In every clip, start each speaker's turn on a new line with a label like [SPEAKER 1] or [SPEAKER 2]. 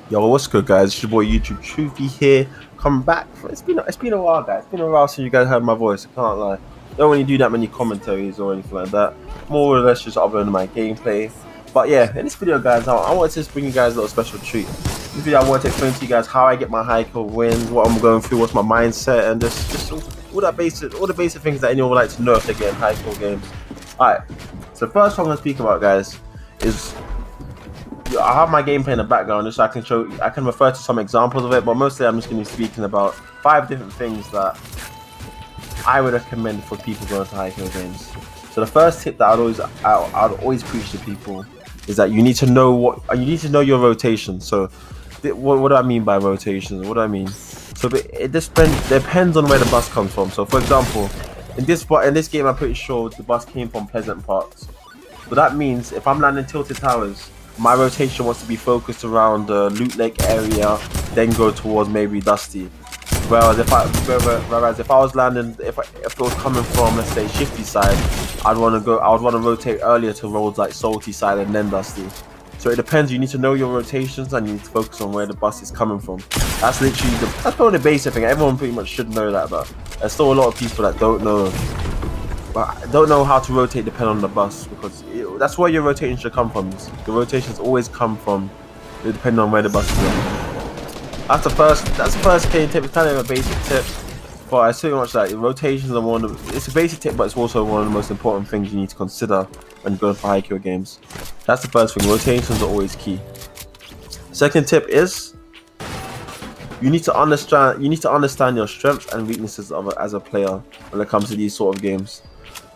[SPEAKER 1] Yo, what's good, guys? It's your boy YouTube Truthy here. Coming back. It's been a while, guys. It's been a while since you guys heard my voice. I can't lie. Don't really do that many commentaries or anything like that. More or less just uploading my gameplay. But yeah, in this video, guys, I wanted to just bring you guys a little special treat. In this video, I want to explain to you guys how I get my high kill wins, what I'm going through, what's my mindset, and just all the basic things that anyone would like to know if they're getting high kill games. Alright. So first, what I'm going to speak about, guys, is I have my gameplay in the background just so I can refer to some examples of it, but mostly I'm just going to be speaking about 5 different things that I would recommend for people going to high kill games. So the first tip that I'd always preach to people is that you need to know your rotation. So what do I mean by rotation? What do I mean? So it just depends on where the bus comes from. So for example, in this game, I'm pretty sure the bus came from Pleasant Parks. So that means if I'm landing Tilted Towers, my rotation wants to be focused around the Loot Lake area, then go towards maybe Dusty. Whereas if I was landing, if it was coming from, let's say, Shifty side, I would want to rotate earlier to roads like Salty side and then Dusty. So it depends. You need to know your rotations and you need to focus on where the bus is coming from. That's literally that's probably the basic thing. Everyone pretty much should know that, but there's still a lot of people that don't know. But I don't know how to rotate depending on the bus, because that's where your rotation should come from. The rotations always come from depending on where the bus is going. That's the first key tip. It's kind of a basic tip, but I pretty much like rotations are it's a basic tip, but it's also one of the most important things you need to consider when going for high kill games. That's the first thing. Rotations are always key. Second tip is you need to understand your strengths and weaknesses as a player when it comes to these sort of games.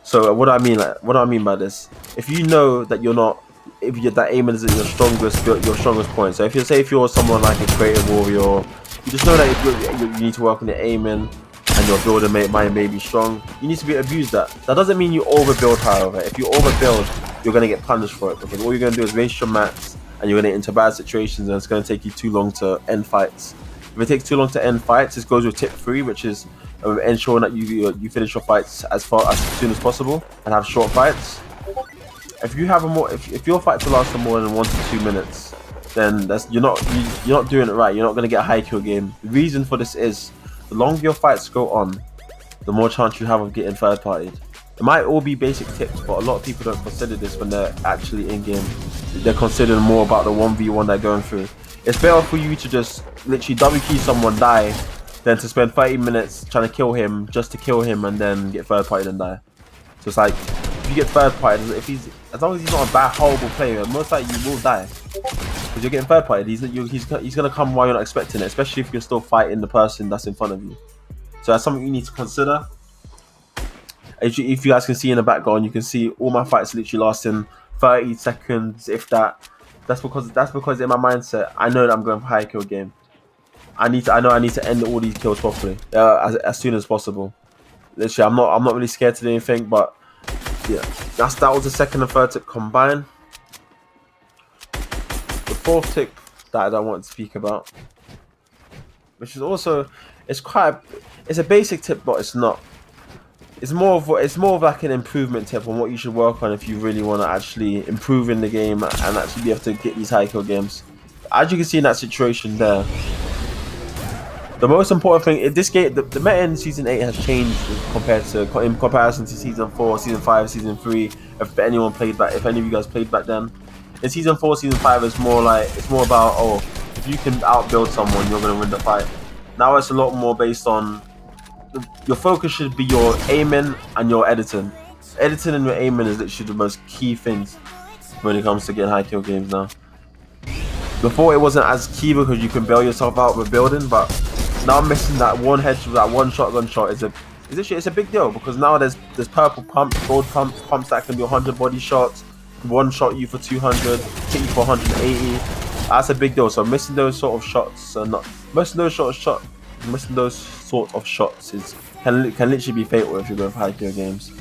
[SPEAKER 1] So what do I mean by this? If you know that that aiming isn't your strongest point. So if you're someone like a creative warrior, you just know that you need to work on your aiming and your builder may be strong. You need to abuse that. That doesn't mean you overbuild, however. If you overbuild, you're gonna get punished for it, because all you're gonna do is waste your mats and you're gonna get into bad situations, and it's gonna take you too long to end fights. If it takes too long to end fights, this goes with tip 3, which is ensuring that you finish your fights as soon as possible and have short fights. If your fights will last for more than 1 to 2 minutes, then you're not doing it right. You're not going to get a high kill game. The reason for this is the longer your fights go on, the more chance you have of getting third partied. It might all be basic tips, but a lot of people don't consider this when they're actually in game. They're considering more about the 1v1 they're going through. It's better for you to just literally double key someone, die, than to spend 30 minutes trying to kill him just to kill him and then get third partied and die. So it's like, if you get third partied, as long as he's not a bad, horrible player, most likely you will die, because you're getting third partied. He's gonna come while you're not expecting it, especially if you're still fighting the person that's in front of you. So that's something you need to consider. If you guys can see in the background, you can see all my fights literally lasting 30 seconds, if that. That's because in my mindset, I know that I'm going for a high kill game. I know I need to end all these kills properly, as soon as possible. Literally, I'm not really scared to do anything, but yeah, that was the second and third tip combined. The fourth tip that I want to speak about, which is also it's a basic tip, but it's not. It's more of like an improvement tip on what you should work on if you really want to actually improve in the game and actually be able to get these high kill games. As you can see in that situation there, the most important thing in this game, the meta in season 8 has changed in comparison to season 4, season 5, season 3. If any of you guys played back then, in season 4, season 5, it's more about, oh, if you can outbuild someone, you're gonna win the fight. Now it's a lot more based on your focus should be your aiming and your editing. Editing and your aiming is literally the most key things when it comes to getting high kill games now. Before it wasn't as key because you can bail yourself out with building, but now missing that one headshot, that one shotgun shot it's a big deal, because now there's purple pumps, gold pumps that can do 100 body shots, one shot you for 200, hit you for 180. That's a big deal. So missing those sort of shots can literally be fatal if you're going for high kill games.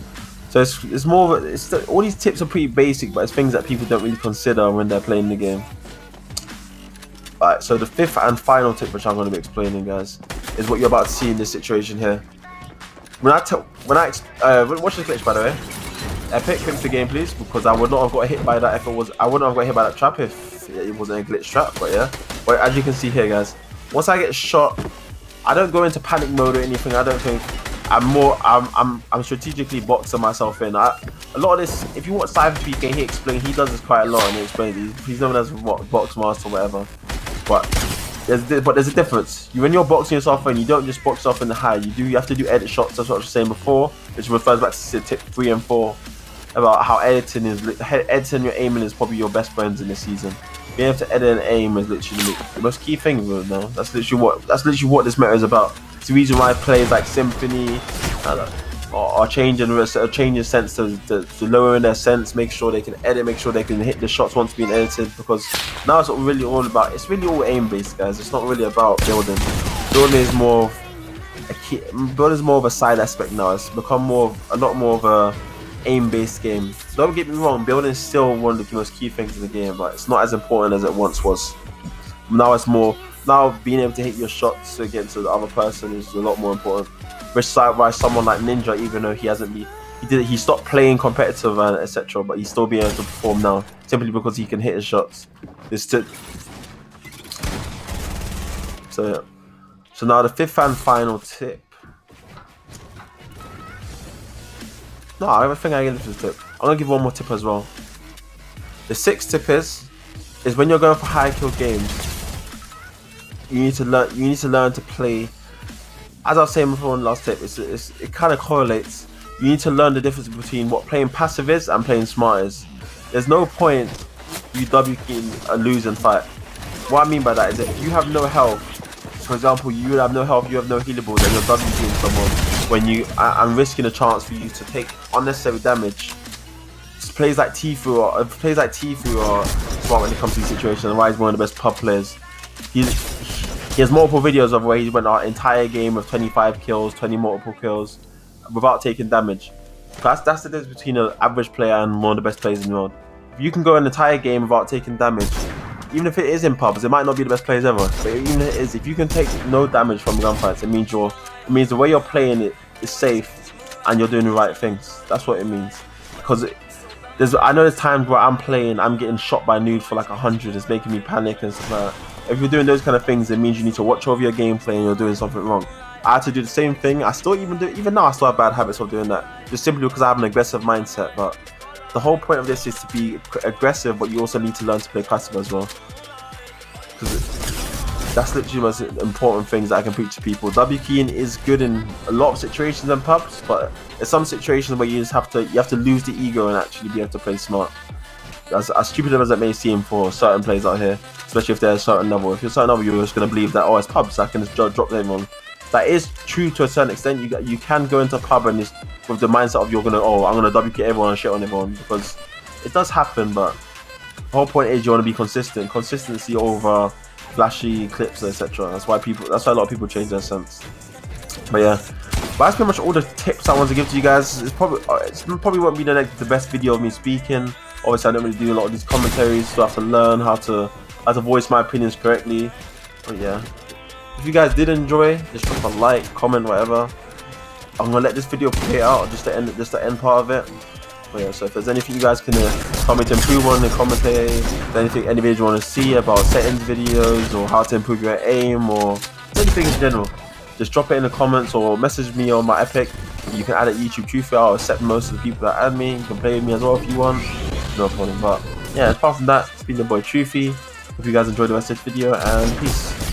[SPEAKER 1] So it's more of all these tips are pretty basic, but it's things that people don't really consider when they're playing the game. Alright, so the fifth and final tip, which I'm going to be explaining, guys, is what you're about to see in this situation here. Watch this glitch, by the way. Epic, fix the game, please, because I would not have got hit by that if it was. I wouldn't have got hit by that trap if it wasn't a glitch trap. But yeah, But as you can see here, guys, once I get shot, I don't go into panic mode or anything. I don't think. I'm strategically boxing myself in. A lot of this, if you watch Cypher PK, he explains, he does this quite a lot, and he explains it. He's known as what, box master or whatever. But there's a difference. When you're boxing yourself in, you don't just box yourself in the high. You have to do edit shots. That's what I was saying before, which refers back to tip 3 and 4 about how editing your aiming is probably your best friends in this season. Being able to edit and aim is literally the most key thing now. That's literally what this meta is about. It's the reason why players like Symphony are changing sense to lowering their sense, make sure they can edit, make sure they can hit the shots once being edited. Because now it's really all about. It's really all aim based, guys. It's not really about building. Building is more of a side aspect now. It's become a lot more of a aim-based game. Don't get me wrong, building is still one of the most key things in the game, but it's not as important as it once was. Now being able to hit your shots against the other person is a lot more important. Which why someone like Ninja, even though he stopped playing competitive and etc., but he's still being able to perform now simply because he can hit his shots. So now the 5th and final tip. No, I think I gave this tip. I'm gonna give one more tip as well. The 6th tip is when you're going for high kill games, you need to learn to play. As I was saying before in the last tip, it kind of correlates. You need to learn the difference between what playing passive is and playing smart is. There's no point you W keying a losing fight. What I mean by that is if you have no health, for example, you have no health, you have no healables, and you're W keying someone when I'm risking a chance for you to take unnecessary damage. Plays like Tfue are smart when it comes to these situations, and why he's one of the best pub players. He has multiple videos of where he went our entire game with 25 kills, 20 multiple kills, without taking damage. That's the difference between an average player and one of the best players in the world. If you can go an entire game without taking damage, even if it is in pubs, it might not be the best players ever, but even if it is, if you can take no damage from gunfights, it means the way you're playing it is safe and you're doing the right things. That's what it means. Because I know there's times where I'm getting shot by nude for like 100, it's making me panic and stuff like that. If you're doing those kind of things, it means you need to watch over your gameplay and you're doing something wrong. I had to do the same thing. Even now I still have bad habits of doing that, just simply because I have an aggressive mindset. But the whole point of this is to be aggressive, but you also need to learn to play passive as well. Because that's literally the most important things that I can preach to people. W keying is good in a lot of situations and pubs, but there's some situations where you have to lose the ego and actually be able to play smart. As stupid as it may seem for certain players out here, especially if they're a certain level. If you're a certain level, you're just going to believe that, oh, it's pubs, so I can just drop them on. That is true to a certain extent. You can go into a pub and just with the mindset of I'm gonna W key everyone and shit on everyone, because it does happen. But the whole point is you want to be consistent. Consistency over flashy clips, etc. That's why a lot of people change their sense. But yeah, that's pretty much all the tips I want to give to you guys. It probably won't be the best video of me speaking. Obviously, I don't really do a lot of these commentaries, so I have to learn how to voice my opinions correctly. But yeah, if you guys did enjoy, just drop a like, comment, whatever. I'm gonna let this video play out just the end part of it. But yeah, so if there's anything you guys can tell me to improve on in the commentary, any videos you want to see about settings videos or how to improve your aim or anything in general, just drop it in the comments or message me on my Epic. You can add it YouTube Truthful. I'll accept most of the people that add me. You can play with me as well if you want. No problem. But yeah, apart from that, it's been the boy Truthy. Hope you guys enjoyed the rest of this video, and peace.